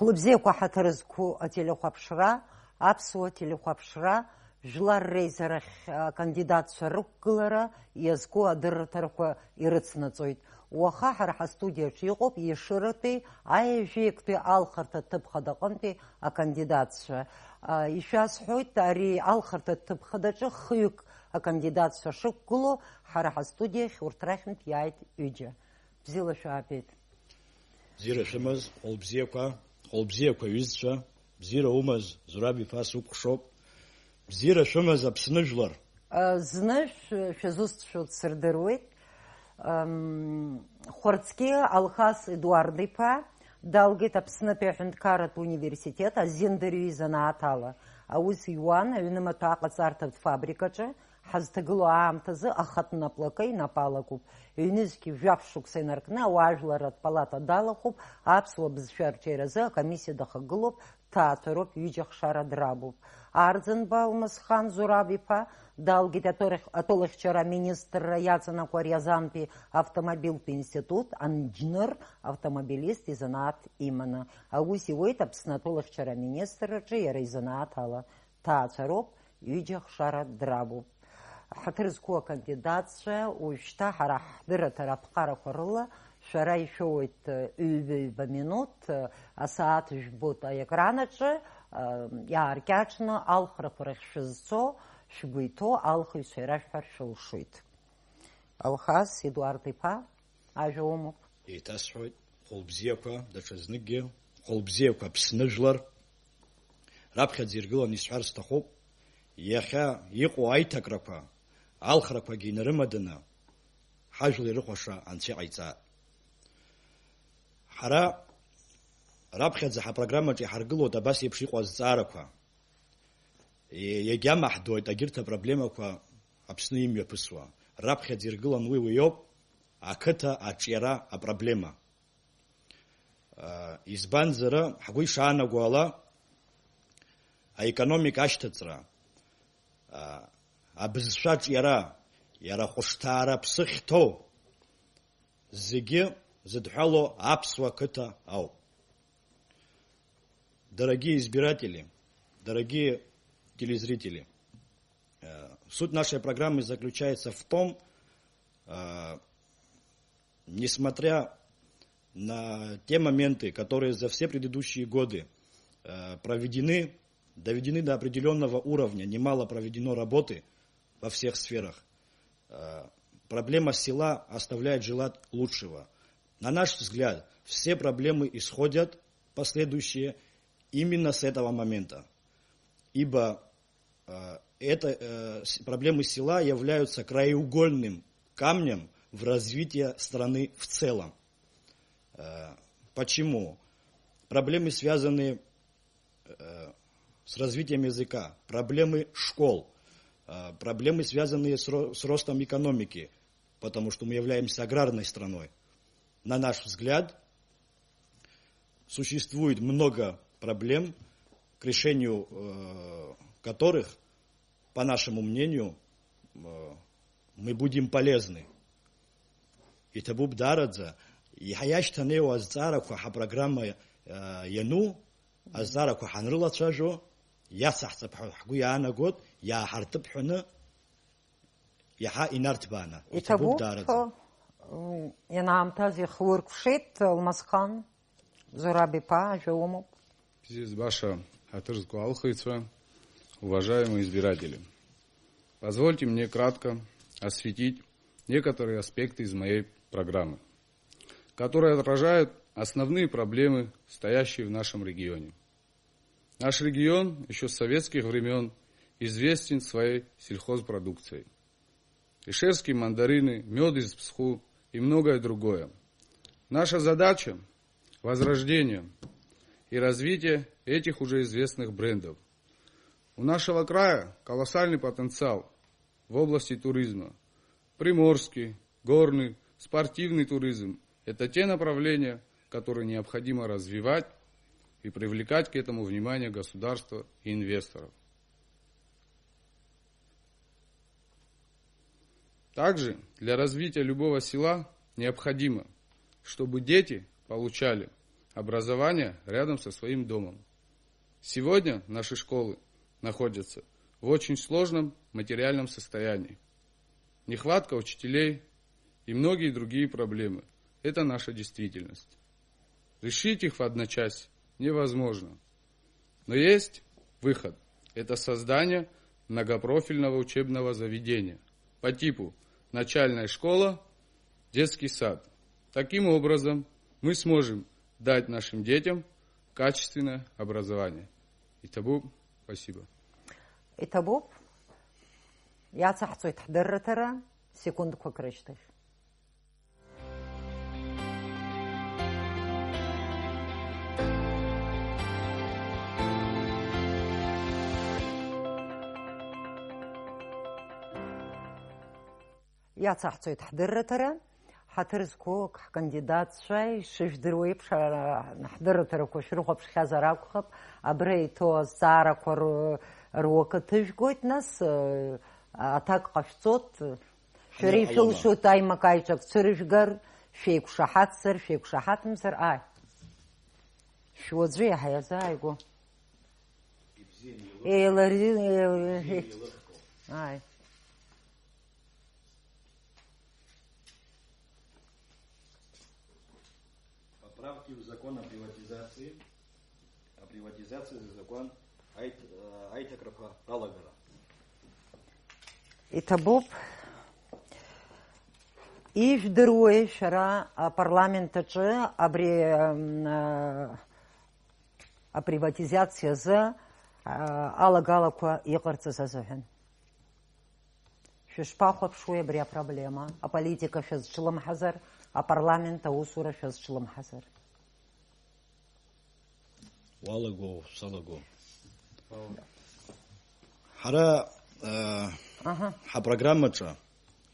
Хлыбзеква хатырызку телехуапшра, апсуа телехуапшра, жлар рейзерах кандидатша руккылара, язку адыртарква ирыцнацоит. Уаха ҳара студиаҿы иҟоуп ишырати аежәеиктәи алхарҭа ҭыԥхадаҟынтәи акандидатцәа. Ишәасҳәоит ари алхарҭа ҭыԥхадаҿы хҩык акандидатцәа шықәгылоу ҳара ҳастудиахь урҭ рахьынтә иааит ҩыџьа. Бзиала шәаабеит. Бзиара шәымаз, хәылбзиақәа ҩызцәа, бзиара умаз, Зураб-иԥа сукәхшоуп. Бзиара шәымаз Аԥсны жәлар. Зны шәазусҭцәоу дсырдыруеит. Хәарцки Алхас Едуард-иԥа далгеит Аԥснытәи аҳәынҭқарратә университет азиндарҩы занааҭала. Аус иуан аҩнымаҭәа аҟаҵарҭатә фабрикаҿы, ҳазҭагылоу аамҭазы ахатә наплакы инапалагоуп. Ҩнызқьи жәаԥшь шықәса инаркны ауаажәларратә палата далахуп, аԥсуа бызшәа арҽеиразы акомиссиа дахагылоуп, ҭаацәароуп, ҩыџьа хшара драбуп. Арӡынба Алмасхан Зураб-иԥа далгеит атолехьчара министрра иаҵанакуа Риазантәи автомобильтә институт анџьныр автомобилист изанааҭ иманы. Аус иуеит Аԥсны атолехьчара министрраҿы иара изанааҭ ала. Ҭаацәароуп, ҩыџьа хшара драбуп. Ҳаҭыр зқәу акандидатцәа уажәшьҭа ҳара ҳдырраҭара аԥҟарақәа рыла шәара ишәоуит ҩба минут асааҭ жәбоит аекранаҿы иааркьаҿны алхрақәа рахь шәызцо, шәгәы иҭоу алхыҩцәа ираҳәҳәар шәылшоит. Алхас Едуард-иԥа ажәа умоуп. Еиҭасҳәоит, хәылбзиақәа даҽазныкгьы, хәылбзиақәа Аԥсны жәлар раԥхьаӡа иргыланы исҳәар сҭахуп, иахьа иҟоу аиҭакрақәа, алхрақәагьы инарымаданы ҳажәла ирыхәаша анцәа иҟаиҵааит. Ҳара раԥхьаӡа ҳапрограммаҿы иҳаргылоит абас еиԥш иҟоу азҵаарақәа. Иагьамаҳдоит агьырҭ апроблемақәа Аԥсны имҩаԥысуа. Раԥхьаӡа иргылан уи иоуп ақыҭа аҿиара апроблема. Избанзар, ҳгәы ишаанаго ала, аекономика ашьҭыҵра, абызшәа аҿиара, иара хәышҭаара ԥсы хьҭоу зегьы зыдҳәалоу аԥсуа қыҭа ауп. Дорогие избиратели, дорогие телезрители, суть нашей программы заключается в том, несмотря на те моменты, которые за все предыдущие годы доведены до определенного уровня, немало проведено работы во всех сферах, проблема села оставляет желать лучшего. На наш взгляд, все проблемы исходят последующие именно с этого момента, ибо проблемы села являются краеугольным камнем в развитии страны в целом. Почему? Проблемы, связанные с развитием языка, проблемы школ, проблемы, связанные с ростом экономики, потому что мы являемся аграрной страной. На наш взгляд, существует много проблем, к решению которых, по нашему мнению, мы будем полезны. И табуб дарадза, и хаяштанео аззараква программа яну, аззараква ханрыла цажо, я сахцапху хгуяна год, я хартыпхуна, яха инартбана. И табуб ианаамҭаз ихуркәшеит Алмасхан Зураб-иԥа ажәа умоуп. Здесь Баша Хатырзку Алхыйцва, уважаемые избиратели. Позвольте мне кратко осветить некоторые аспекты из моей программы, которые отражают основные проблемы, стоящие в нашем регионе. Наш регион еще с советских времен известен своей сельхозпродукцией. Ишерские мандарины, мед из Псху и многое другое. Наша задача – возрождение и развитие этих уже известных брендов. У нашего края колоссальный потенциал в области туризма. Приморский, горный, спортивный туризм – это те направления, которые необходимо развивать и привлекать к этому внимание государства и инвесторов. Также для развития любого села необходимо, чтобы дети получали образование рядом со своим домом. Сегодня наши школы находятся в очень сложном материальном состоянии. Нехватка учителей и многие другие проблемы – это наша действительность. Решить их в одночасье невозможно. Но есть выход – это создание многопрофильного учебного заведения по типу начальная школа, детский сад. Таким образом, мы сможем дать нашим детям качественное образование. Итабу, спасибо. Итабу, я цахцу тхдерретера, секунду квакрыштыш. Я цахцу тхдерретера. حترزكوك كانديدات شاي شجدروي بش نحضر كوشروخ بش خزاراكوخ ابري تو زارا كور روك تجقوت ناس اتاك قشصوت شريفل شو تاي مكايچك تسرجغر شيك شحات مسر اي شو زري حيزايغو اي Поправки в закон о приватизации закон Айтакрапа Алагара. Итабоб иш дыруе шара парламента че а приватизация за Алагалаква иқарца зазахен. Шишпахов шуе бря проблема, а политика шез члам хазар, а парламента усура шез члам хазар. Валаго, салаго. Хара ха программача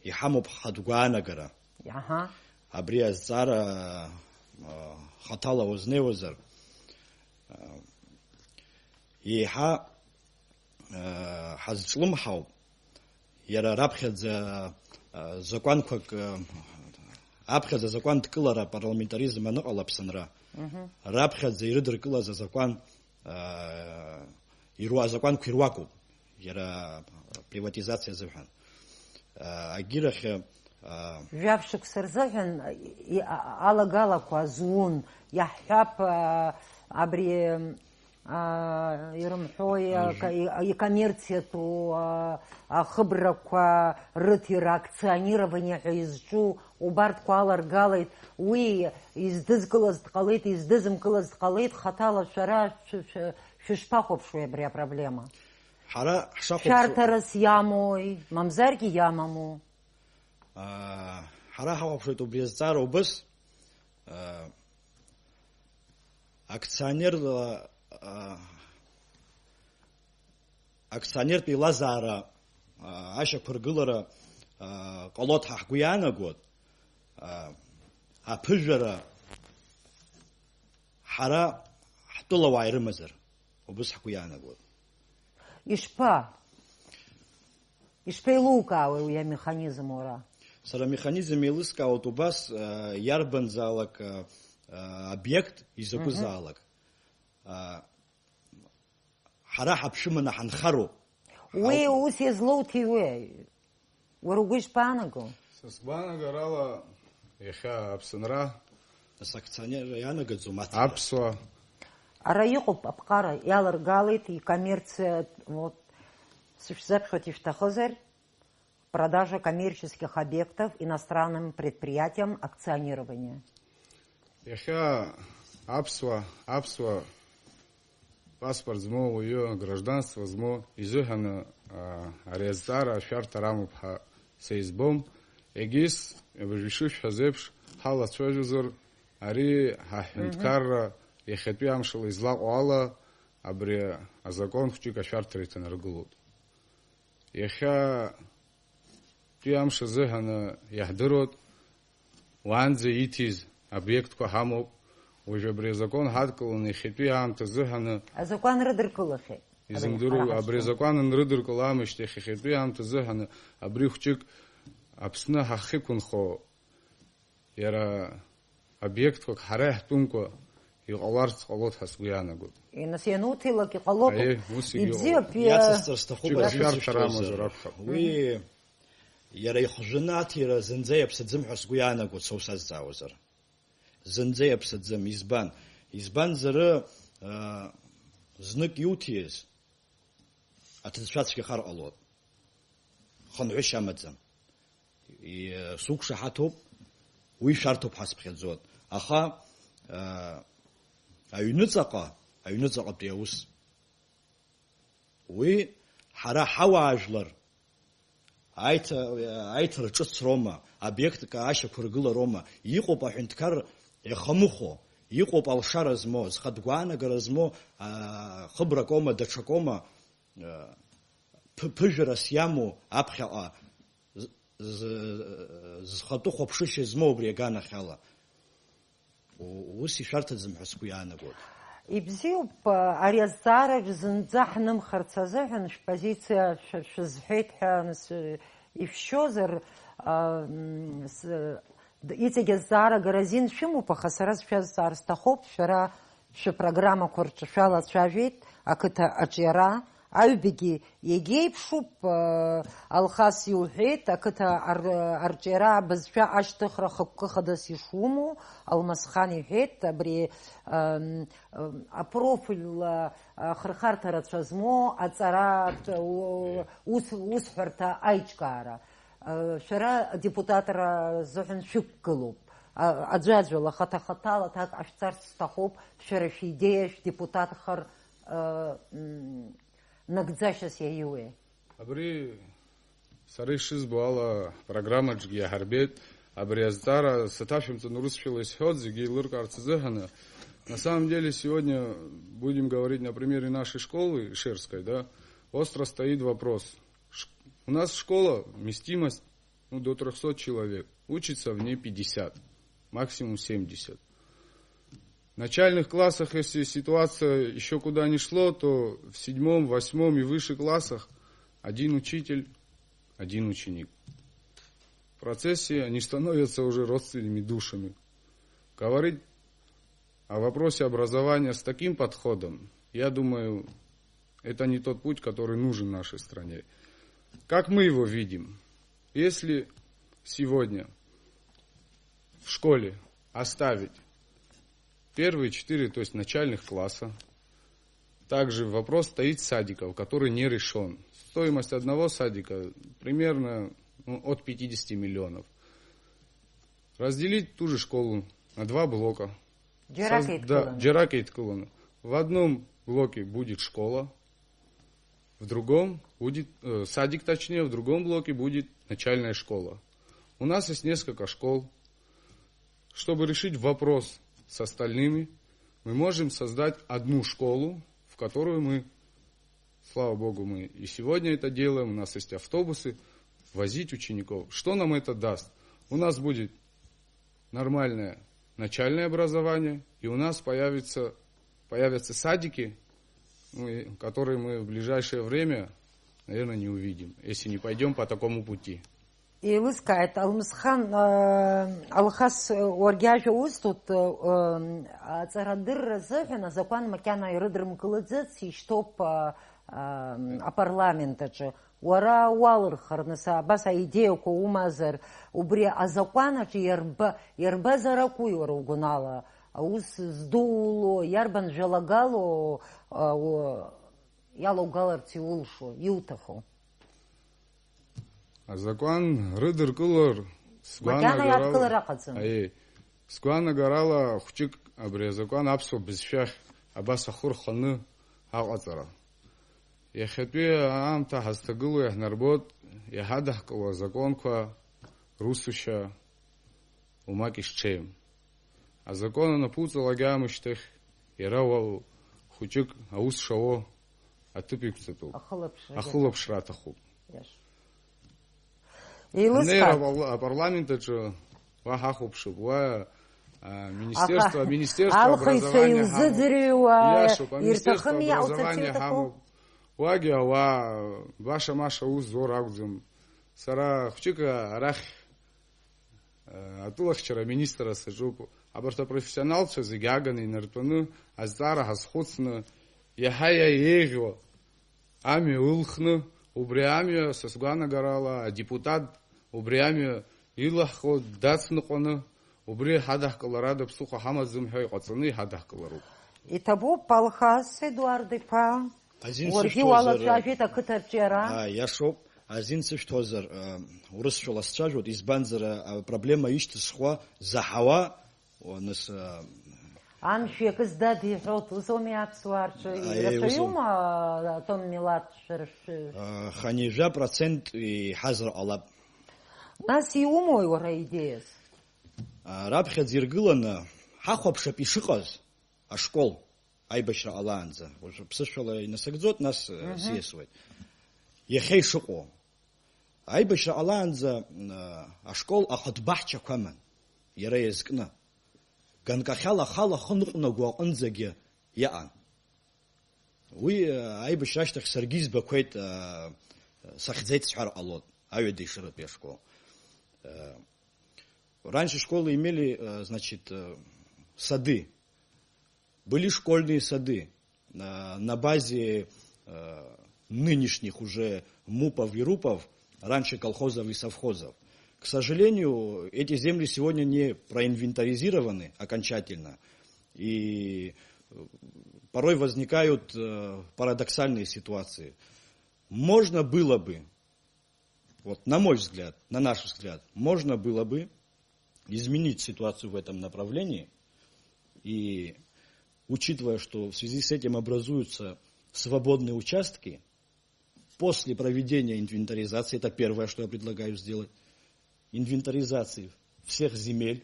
и хамоп хадуганагара. Ага. Абрия зара хатала озневозар. И ха хазчлум хау. Яра рабхедза закон как абхедза закон ткылара парламентаризма ныҟалаԥсынра. Раԥхьаӡа ирыдыркылаз азакәан азакәанқәа ируакуп, иара приватизациа азыҳәан. Агьирахь Жәаԥшықәса рзыҳәан алагалақәа зун иаҳҳәап абри ирымҳәо икоммерциатәу ахыбрақәа рыҭира акционирование ҳәа изҿу убарҭқәа аларгалеит, уи издызкылаз дҟалеит, издызымкылаз дҟалеит, хаҭала шәара шәышԥахәаԥшуеи абри апроблема? Шәарҭарас иамои, мамзаргьы иамаму? Ҳара ҳахәаԥшуеит убри азҵаара убыс акционертә еилазаара ашьақәыргылара ҟалоит ҳәа ҳгәы иаанагоит, аԥыжәара ҳара ҳтәылауаа ирымазар, убыс ҳгәы иаанагоит. Ишԥеилукаауеи уи амеханизм уара? Сара амеханизм еилыскаауеит убас иарбанзаалак обиект изакәызаалак. Ҳара ҳаԥшәыманы ҳанхароуп. Уи ус иазлоуҭиуеи? Уара угәы ишԥаанаго? Сызгәаанагарала иахьа Аԥсынра Асакционер иаанагаӡом аԥсуа Ара иҟоуп аԥҟара иаларгалеит икоммерциа, сышәзаԥхьоит ишәҭахызар, продажа коммерческих объектов иностранным предприятиям, акционирование. Иахьа аԥсуа паспорт змоу уаҩы гражданство змоу изыҳәаны ари азҵаара ашәарҭа рамоуп ҳәа сеизбом. Егьыс ишышәҳәаз еиԥш ҳалацәажәозар, ари ҳаҳҳәынҭқарра иахьатәи амшала излаҟоу ала абри азакон хәҷык ашәарҭара иҭанаргылоит. Иахьатәи амш азыҳәаны иаҳдыруеит, уаанӡа иҭиз обиектқәа ҳамоуп. Уажәы абри азакон ҳадкыланы иахьатәи аамҭа азыҳәаны Азакәан рыдыркылахьеит. изымдыру абри азакәан анрыдыркыла аамышьҭахь иахьатәи аамҭа азыҳәаны абри хәҷык Аԥсны ҳахьықәынхо иара обиектқәак ҳара иаҳтәымкәа иҟаларц ҟалот ҳәа сгәы иаанагоит. Инасиануҭилак иҟалоп. Ус егьыҟоуп. Ибзиоуп. Иацысҵар сҭахуп Шәарҭара амазар акәхап. уи иара ихжәаны аҭира зынӡа иаԥсаӡым ҳәа сгәы иаанагоит соуп сазҵаауазар. Зынӡа иаԥсаӡым. Избан? Избанзар знык иуҭиз аҭыӡшәа цәгьахар ҟалот. Хынҳәышьа амаӡам. Суқәшаҳаҭуп, уи шәарҭоуп ҳәа сԥхьаӡоит. Аха аҩныҵаҟатәи аус уи ҳара ҳауаажәлар аиҭара ҿыцроума, обиектк ашьақәыргылароума, иҟоуп аҳәынҭқар ихамыхәо, иҟоуп алшара змоу, зхатә гәаанагара змоу, хыбракоума, даҽакоума, ԥыжәарас иамоу аԥхьаҟа зхатәы хәаԥшышьа змоу убри аганахьала. Ус ишәарҭаӡам ҳәа сгәы иаанагоит. Ибзиоуп, ари азҵаараҿ зынӡа ҳнымхарц азыҳәан шәпозициа шәызҳәеит ҳәа ишәшьозар, иҵегь азҵаара гаразин шәымоуп, аха сара сшәазҵаар сҭахуп, шәара шәпрограммақәа рҿы шәалацәажәеит, ақыҭа аҿиара, аҩбагьы иагьеиԥшуп, Алхас иуҳәеит, ақыҭа арҿиара абызшәа ашьҭыхра хықәкы хадас ишумоу, Алмасхан иҳәеит, абри апрофиль хырхарҭа рацәа змоу аҵара усҳәарҭа аиҿкаара. Шәара депутатра зыҳәан шәықәгылоуп. Аӡәаӡәала, хата-хатала ҭак ҟашәҵарц сҭахуп, шәара шәидеиа шәдепутатхар нагӡашьас иаиуеи. Абри сара ишызбо ала программаҿгьы иаҳарбеит, абри азҵаара саҭашәымҵан урысшәала исҳәоит зегьы еилыркаарц азыҳәаны. На самом деле сегодня будем говорить на примере нашей школы Шерской, да, остро стоит вопрос. У нас школа, вместимость до 300 человек, учится в ней 50, максимум 70. В начальных классах, если ситуация еще куда ни шло, то в 7, 8 и выше классах один учитель, один ученик. В процессе они становятся уже родственными душами. Говорить о вопросе образования с таким подходом, я думаю, это не тот путь, который нужен нашей стране. Как мы его видим? Если сегодня в школе оставить первые 4, то есть начальных класса, также вопрос стоит садиков, который не решен. Стоимость одного садика примерно от 50 миллионов. Разделить ту же школу на 2 блока. Джеракейт-Кулана. В одном блоке будет школа, в другом будет садик, точнее, в другом блоке будет начальная школа. У нас есть несколько школ. Чтобы решить вопрос с остальными, мы можем создать одну школу, в которую мы, слава Богу, мы и сегодня это делаем, у нас есть автобусы, возить учеников. Что нам это даст? У нас будет нормальное начальное образование, и у нас появятся садики, которые мы в ближайшее время, наверное, не увидим, если не пойдем по такому пути. Еилыскааит, Алмасхан, Алхас уаргьажәа узҭоит, аҵарадырра азыҳәан азакәан макьана ирыдрымкылаӡац ишьҭоуп апарламент аҿы. Уара уалырхарныс абас аидеиақәа умазар, убри азакәан аҿы иарбазар акәи уара угәанала? Аус здууло, иарбан жәалагало иалаугаларц иулшо, иуҭаху? Азакәан рыдыркылар сгәанагарала хәҷык абри азакәан аԥсуа бызшәахь абас ахы рханы аҟаҵара. Иахьатәи аамҭа ҳазҭагыло иаҳнарбоит иаҳадаҳкыло азакәанқәа русушьа умак ишҽеим. Азакәан анаԥуҵалак аамышьҭахь иара хәҷык аус шауо аҭыԥ иқәҵатәуп. Ахылаԥшра аҭахуп. Парламент аҿы уа ҳахәаԥшып, уа министерство образования ҳамоуп. Уагьы ауаа баша-маша аус зур акәӡам. Сара хәҷык арахь атылахчара министра сажуп, абарҭ апрофессионалцәа зегьы аганы инартәаны азҵаара ҳазхәыцны иаҳа еиӷьу амҩа ылхны, убри амҩа са сгәаанагарала адепутат убри амҩа илаҳхуа дацныҟәаны, убри ҳадаҳкылара даԥсыхәа ҳамаӡам ҳәа иҟаҵаны иҳадаҳкылароуп. Иҭабуп, Алхас Едуард-иԥа, уаргьы уалацәажәеит ақыҭаҿиара. Иашоуп, азин сышәҭозар, урысшәала сцәажәоит, избанзар апроблема ишьҭызхуа заҳауа, Амшә иакыз дадиҳәоит, усоуми аԥсуаа рҿы ирацәаҩума атом милаҭ шәара шәы? 50% иҳазар ҟалап. Нас иумои уара идеиас? Раԥхьаӡа иргыланы ҳахәаԥшып ишыҟаз ашкол аибашьра ҟалаанӡа. Ԥсышәала инасыгӡоит, нас сиасуеит. Иахьа ишыҟоу. Аибашьра ҟалаанӡа ашкол ахатәбаҳчақәа аман, иара иазкны. Ганкахьала ахала ахы ныҟәнагоу аҟынӡагьы иаҟан. Уи аибашьра ашьҭахь саргьы избақәеит, сахьӡеит сҳәар ҟалоит, аҩада ишыратәи ашкол. Раньше школы имели, значит, сады. Были школьные сады на базе нынешних уже МУПов и РУПов, раньше колхозов и совхозов. К сожалению, эти земли сегодня не проинвентаризированы окончательно. И порой возникают парадоксальные ситуации. Можно было бы, вот на мой взгляд, на наш взгляд, можно было бы изменить ситуацию в этом направлении. И учитывая, что в связи с этим образуются свободные участки, после проведения инвентаризации, это первое, что я предлагаю сделать, инвентаризации всех земель.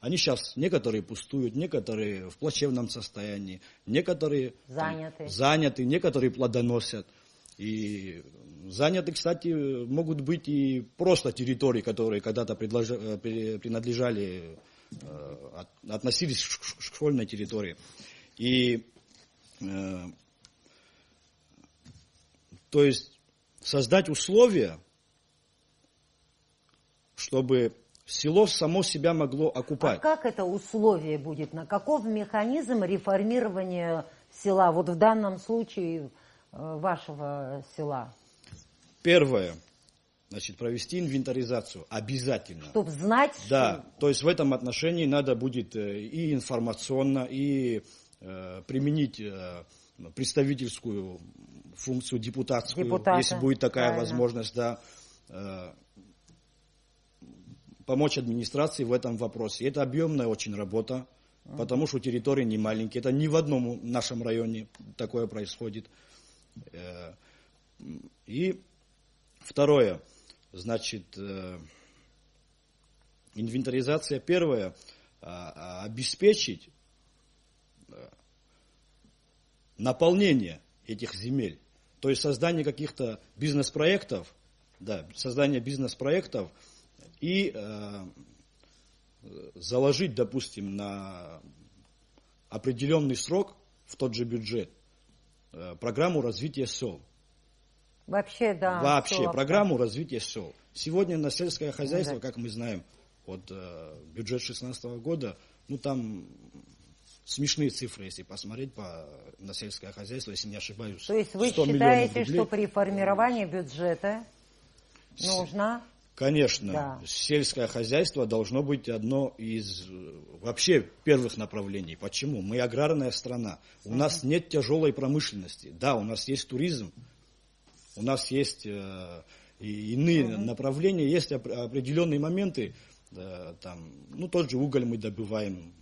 Они сейчас, некоторые пустуют, некоторые в плачевном состоянии, некоторые заняты, некоторые плодоносят. И заняты, кстати, могут быть и просто территории, которые когда-то принадлежали, относились к школьной территории. И, то есть, создать условия, чтобы село само себя могло окупать. А как это условие будет? На каков механизм реформирования села? Вот в данном случае вашего села. Первое. Значит, провести инвентаризацию обязательно. Чтобы знать, да, что... то есть в этом отношении надо будет и информационно, и применить представительскую функцию депутатскую, если будет такая возможность, да, помочь администрации в этом вопросе. Это объемная очень работа, потому что территории не маленькие. Это не в одном нашем районе такое происходит. И второе, значит, инвентаризация первая, обеспечить наполнение этих земель. То есть создание каких-то бизнес-проектов, да, создание бизнес-проектов и заложить, допустим, на определенный срок в тот же бюджет программу развития сел. Вообще, да. Вообще, программу развития сел. Сегодня на сельское хозяйство, как мы знаем, вот бюджет 2016 года, ну там смешные цифры, если посмотреть на сельское хозяйство, если не ошибаюсь. То есть вы считаете, что при формировании бюджета нужно... Конечно, да. Сельское хозяйство должно быть одно из вообще первых направлений. Почему? Мы аграрная страна. У нас нет тяжелой промышленности. Да, у нас есть туризм, у нас есть и иные направления, есть определенные моменты. Там, ну, тот же уголь мы добываем,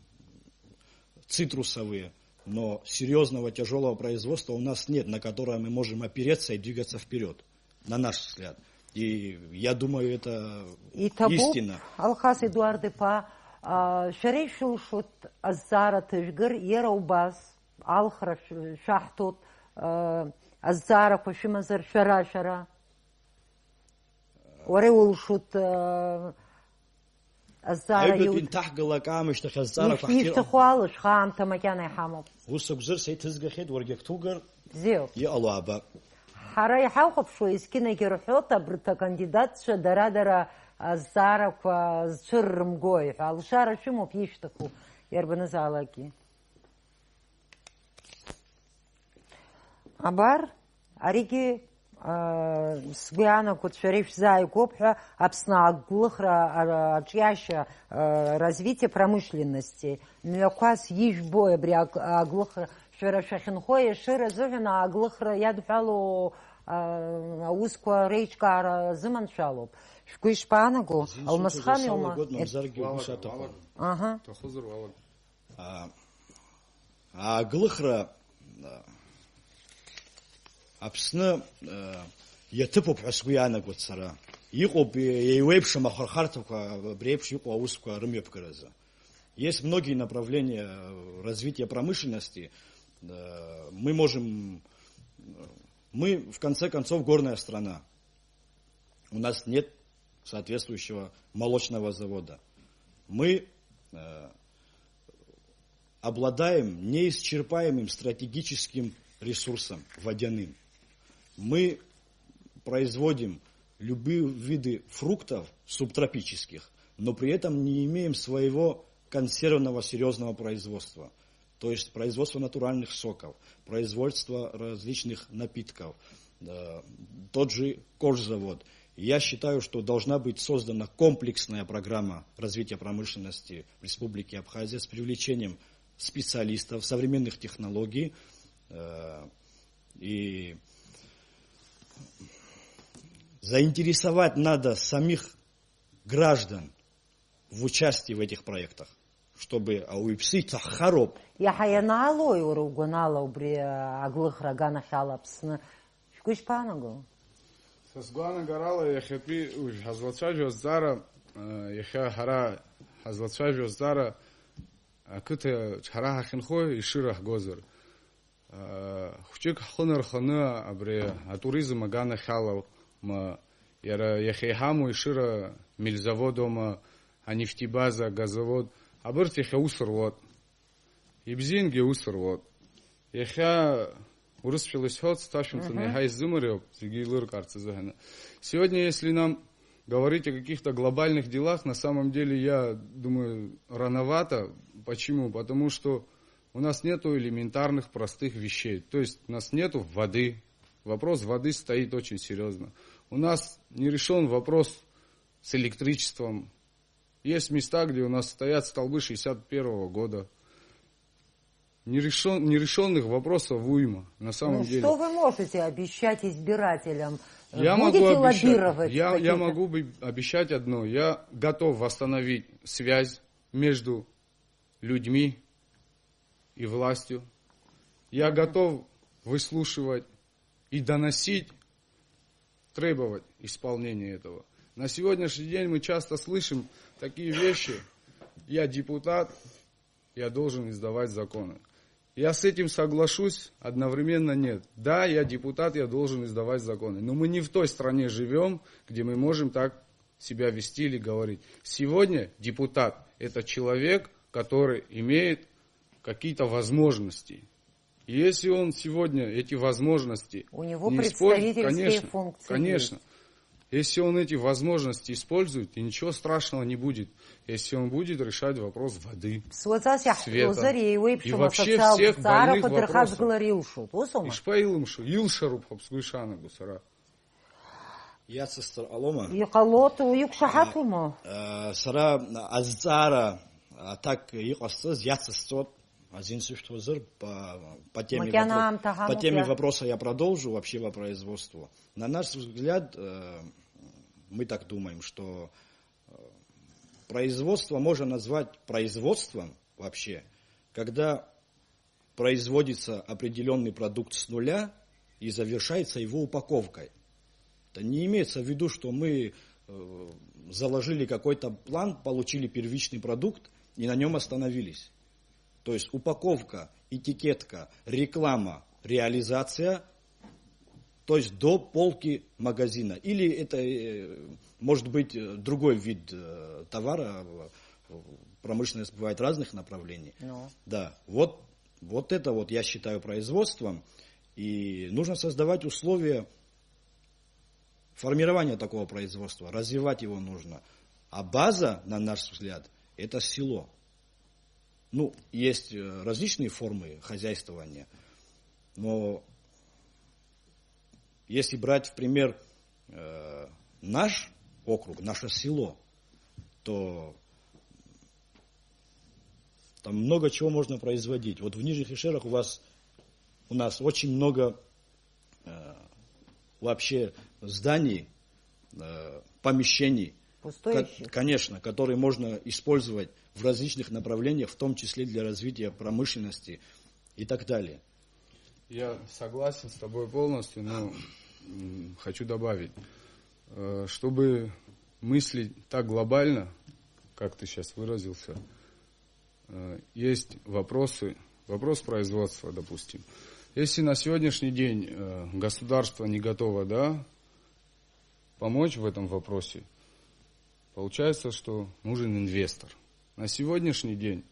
цитрусовые, но серьезного тяжелого производства у нас нет, на которое мы можем опереться и двигаться вперед, на наш взгляд. И я думаю, это истина. Алхас Едуард-иԥа, шәара ишәылшоит азҵаара ҭыжәгыр, иара убас алхра шәаҳҭоит, азҵаарақәа шәымазар шәара. Уара иулшоит азҵаара инҭаҳгалак аамышьҭахь азҵаарақәа ишәҭаху алышәх, аамҭа макьана иҳамоуп. Ус акәзар сеиҭызгахьеит, уаргьы акҭугар Бзиоуп. иҟало аабап. Ҳара иҳахәаԥшуа есқьынагьы рҳәоит, абарҭ акандидатцәа дара-дара азҵаарақәа зцәыррымгои ҳәа алшара шәымоуп ишәҭаху иарбанызаалакгьы. Абар, аригьы сгәы иаанагоит шәара ишәзааигәоуп ҳәа Аԥсны агәлыхра аҿиашьа развитие промышленности мҩақәас ижәбои абри агәлыхра шәара шәахьынхо иашыра азыҳәан агәлыхра иадҳәало аусқәа реиҿкаара зыманшәалоуп. Шәгәы ишԥаанаго? Алмасхан иоума? Агәлыхра Аԥсны иаҭыԥуп ҳәа сгәы иаанагоит сара. Иҟоуп еиуеиԥшым ахырхарҭақәа абри еиԥш иҟоу аусқәа рымҩаԥгаразы. Есть многие направления развития промышленности. Мы, в конце концов, горная страна. У нас нет соответствующего молочного завода. Мы обладаем неисчерпаемым стратегическим ресурсом водяным. Мы производим любые виды фруктов субтропических, но при этом не имеем своего консервного серьезного производства. То есть производство натуральных соков, производство различных напитков, тот же кожзавод. Я считаю, что должна быть создана комплексная программа развития промышленности в Республике Абхазия с привлечением специалистов, современных технологий. И заинтересовать надо самих граждан в участии в этих проектах, чтобы ауипси цахароп. Иаҳаианаалои уара угәанала убри агәлыхра аганахьала Аԥсны шәгәы ишԥаанаго? Са сгәаанагарала иахьатәи ҳазлацәажәо азҵаара иахьа ҳара ҳазлацәажәо азҵаара ақыҭа ҳара ҳахьынхо ишыра ҳгозар хәҷык ҳхы нарханы абри атуризм аганахьала иара иахьа иҳамоу ишыра мельзавод аума анефтебаза газовод абырҭ иахьа ус руот ибзиангьы ус руот иахьа урысшәала исҳәоит сҭашәымҵан иаҳа изымариоуп зегьы еилыркаарц азыҳәан. Сегодня, если нам говорить о каких-то глобальных делах, на самом деле, я думаю, рановато. Почему? Потому что у нас нету элементарных простых вещей. То есть у нас нету воды. Вопрос воды стоит очень серьезно. У нас не решен вопрос с электричеством. Есть места, где у нас стоят столбы 61 года. Нерешенных вопросов уйма, на самом деле. Что вы можете обещать избирателям? Я Будете лоббировать? Я могу обещать одно. Я готов восстановить связь между людьми и властью. Я готов выслушивать и доносить, требовать исполнения этого. На сегодняшний день мы часто слышим такие вещи. Я депутат, я должен издавать законы. Я с этим соглашусь, одновременно нет. Да, я депутат, я должен издавать законы. Но мы не в той стране живем, где мы можем так себя вести или говорить. Сегодня депутат – это человек, который имеет какие-то возможности. И если он сегодня эти возможности у него не представительские функции. Конечно. Если он эти возможности использует, и ничего страшного не будет, если он будет решать вопрос воды, света и вообще всех больных вопросов. Ишпаилымшу, Илшаруп хапсгуйшана гусара. Яцестер алома. Иҟалоу иқәшаҳаҭума? Сара азҵаара так иҟасҵаз иацысҵоит азин сушьтвозыр по теме вопроса я продолжу вообще по производству. На наш взгляд, мы так думаем, что производство можно назвать производством вообще, когда производится определенный продукт с нуля и завершается его упаковкой. Это не имеется в виду, что мы заложили какой-то план, получили первичный продукт и на нем остановились. То есть упаковка, этикетка, реклама, реализация, то есть до полки магазина. Или это может быть другой вид товара, промышленность бывает разных направлений. Да, вот это вот я считаю производством, и нужно создавать условия формирование такого производства, развивать его нужно. А база, на наш взгляд, это село. Ну, есть различные формы хозяйствования, но если брать в пример наш округ, наше село, то там много чего можно производить. Вот в Нижних Ишерах у нас очень много вообще зданий, помещений, конечно, которые можно использовать в различных направлениях, в том числе для развития промышленности и так далее. Я согласен с тобой полностью, но хочу добавить, чтобы мыслить так глобально, как ты сейчас выразился, есть вопрос производства, допустим. Если на сегодняшний день государство не готово, да, помочь в этом вопросе, получается, что нужен инвестор. На сегодняшний день,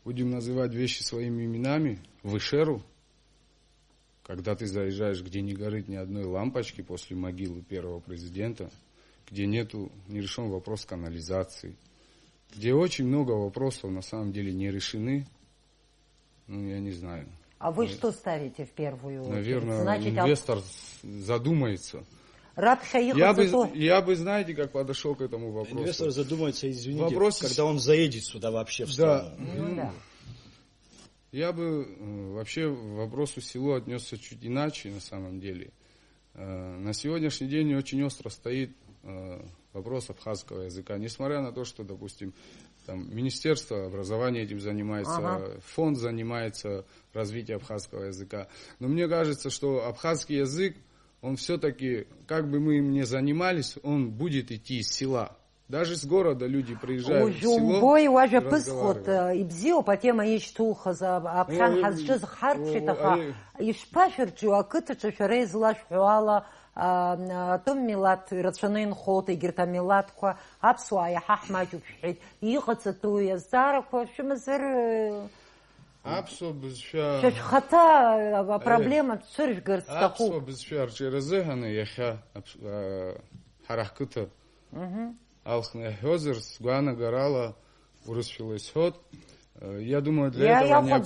будем называть вещи своими именами, в Ишеру, когда ты заезжаешь, где не горит ни одной лампочки после могилы первого президента, где не решен вопрос канализации, где очень много вопросов на самом деле не решены, ну, я не знаю. А вы что ставите в первую очередь? Наверное, Значит, инвестор задумается. Я бы, знаете, как подошел к этому вопросу. Инвестор задумается, извините, когда он заедет сюда вообще в страну. Да. Я бы вообще к вопросу село отнесся чуть иначе, на самом деле. На сегодняшний день очень остро стоит вопрос абхазского языка. Несмотря на то, что, допустим, там, Министерство образования этим занимается, фонд занимается развитием абхазского языка. Но мне кажется, что абхазский язык, он все-таки, как бы мы им ни занимались, он будет идти из села. Даже с города люди приезжают в село и разговаривают. Ибзио по тема ищтуха за абхан хазжиз харпшитаха ишпашерчу акытачу шарей злашхуала том милат рацшанын хот игирта милатква апсуая хахмачу пшит иqatsatuя зараква шимазер Апсо бизша. Шашхата проблема цурж гэрстаху. Апсо бизша черезэганы яха харахкыта. Алхне хозер сгуана гарала урысфилась ход. Я думаю, для этого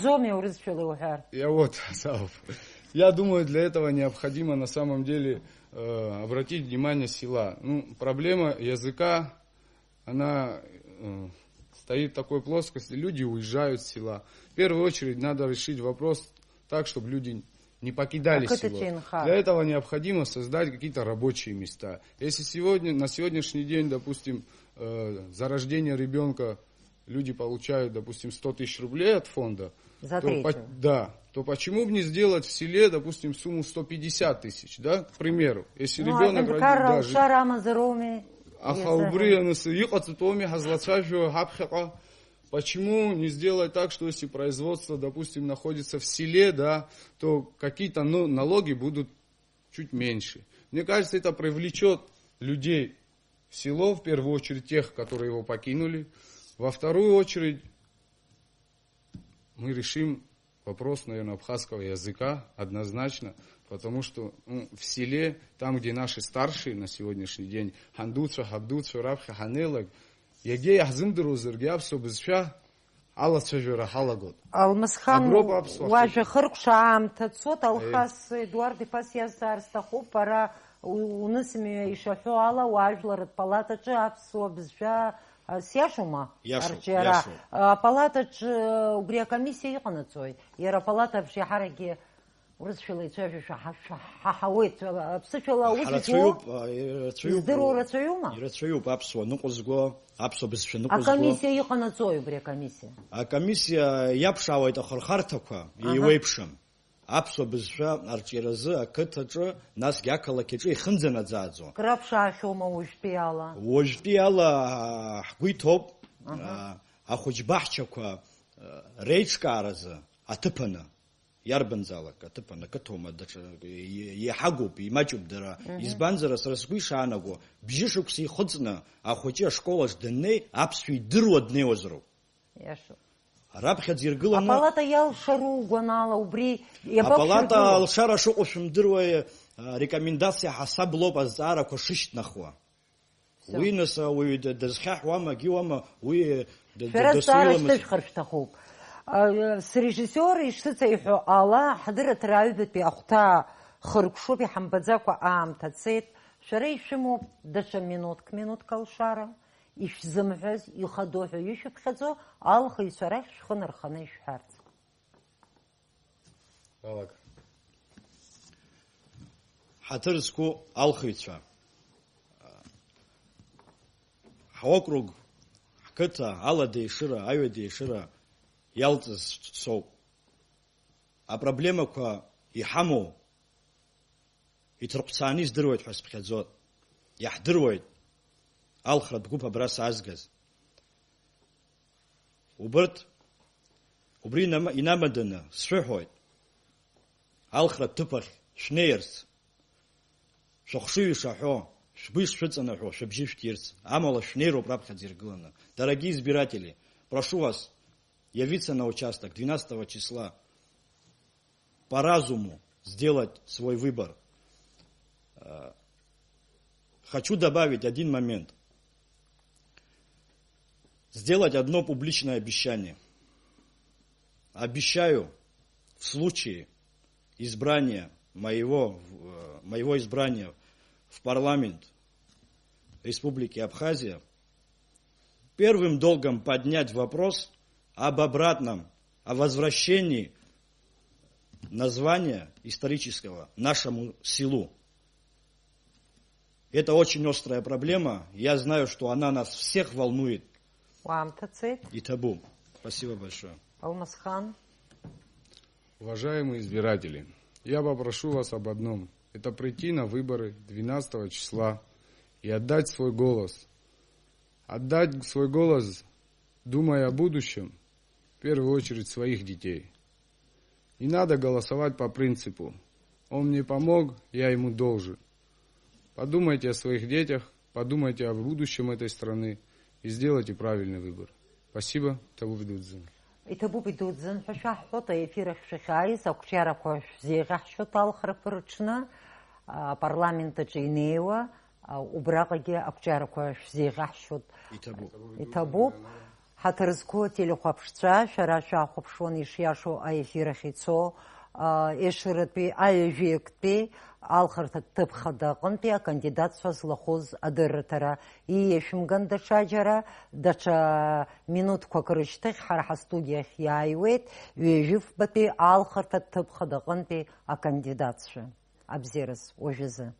Я думаю, для этого необходимо на самом деле обратить внимание села. Ну, проблема языка, она стоит в такой плоскости. Люди уезжают с села. В первую очередь надо решить вопрос так, чтобы люди не покидали село. Для этого необходимо создать какие-то рабочие места. Если на сегодняшний день, допустим, за рождение ребенка люди получают, допустим, 100 тысяч рублей от фонда, то почему бы не сделать в селе, допустим, сумму 150 тысяч, да, к примеру, если ребенок родится. Почему не сделать так, что если производство, допустим, находится в селе, да, то какие-то налоги будут чуть меньше. Мне кажется, это привлечет людей в село, в первую очередь тех, которые его покинули. Во вторую очередь мы решим вопрос, наверное, абхазского языка однозначно, потому что в селе, там, где наши старшие на сегодняшний день, хандуца, хабдуца, рабха, ханелаг, Яге яхзымдыру зыргябсо бізша алла цәжура халагот. Алмасхан уажа хыркшам тацот алхас Эдуард Ипас язарстаху пара унысыми ишаху алла уажларат палатачы апсо бізша сяшума арчера. Палатач угрия комиссия иқанацой. Яра палата в шахараге урысшила ицәажу шахаует. Псышала узико издыру рацуюма? Ирацуюп апсо нуқузго. А комиссия иҟанаҵои убри акомиссия? Акомиссия иаԥшаауеит ахырхарҭақәа еиуеиԥшым. Аԥсуа бызшәа арҿиаразы ақыҭаҿы, насгьы ақалақь аҿы ихымӡанаӡааӡо. Крыԥшаахьоума уажәтәи ала? Уажәтәи ала ҳгәы иҭоуп ахәыҷ баҳчақәа реиҿкааразы аҭыԥаны. Иарбанзаалак аҭыԥан ақыҭоума даҽа иаҳагоуп, имаҷуп дара. Избанзар сара сгәы ишаанаго, бжьышықәса ихыҵны ахәыҷы ашкол аҿ даннеи, аԥсшәа идыруа днеиуазароуп. Иашоуп. Раԥхьаӡа иргыланы апалата иалшару угәанала убри апалата алшара шыҟоу шәымдыруа рекомендация ҳасаб лоуп азҵаарақәа шышьҭнахуа. Уи нас уаҩы дазхьаҳәуама, акгьыуама, уи Шәара азҵаара шьҭышәхыр шәҭахуп. Срежиссиор ишсыҵаиҳәо ала, ҳдырраҭара аҩбатәи ахәҭаа хыркәшоуп, иҳамбаӡакәа аамҭа цеит. Шәара ишәымоуп даҽа минуҭк алшара, ишәзымҳәаз, ихадоу ҳәа ишәыԥхьаӡо, алхыҩцәа рахь шәхы нырханы ишәҳәарц. ҳаҭыр зқәу алхыҩцәа, ҳокруг, ҳқыҭа, аладеишыра, аҩадеишыра иалҵыз соуп. Апроблемақәа иҳамоу иҭырҟәцааны издыруеит ҳәа сԥхьаӡоит. Иаҳдыруеит алхратә гәыԥ абра саазгаз. Убри инамаданы сшәыҳәоит, алхратә ҭыԥахь шәнеирц, шәыхшыҩ ишаҳәо, шәгәы ишшәыҵанаҳәо, шәыбжьы шәҭирц, амала шәнеироуп раԥхьаӡа иргыланы. Дорогие избиратели, прошу вас явиться на участок 12 числа, по разуму сделать свой выбор. Хочу добавить один момент. Сделать одно публичное обещание. Обещаю, в случае избрания моего избрания в парламент Республики Абхазия, первым долгом поднять вопрос о возвращении названия исторического нашему селу. Это очень острая проблема. Я знаю, что она нас всех волнует. И табу. Спасибо большое. Алмазхан. Уважаемые избиратели, я попрошу вас об одном. Это прийти на выборы 12 числа и отдать свой голос. Отдать свой голос, думая о будущем, в первую очередь своих детей. Не надо голосовать по принципу «он мне помог, я ему должен». Подумайте о своих детях, подумайте о будущем этой страны и сделайте правильный выбор. Спасибо, Табу Бидудзин. Табу Бидудзин, шахота эфирах шахайс, акчара кош зегахшот алхрапырчна, парламента Чейнеева, убрагаги акчара кош зегахшот. И табу. Ҳаҭырзқәо телехәаԥшцәа, шәара шәаахәаԥшуан ишиашоу аефирахь ицо, Ешыратәи аҩажәиактәи алхырҭатә ҭыԥхада аҟынтәи акандидатцәа злахәыз адырраҭара ииашәымган даҽа минуҭқәак рышьҭахь ҳара ҳастудиахь иааиуеит ҩажәифбатәи алхырҭатә ҭыԥхада аҟынтәи акандидатцәа. Абзерас уажәазы.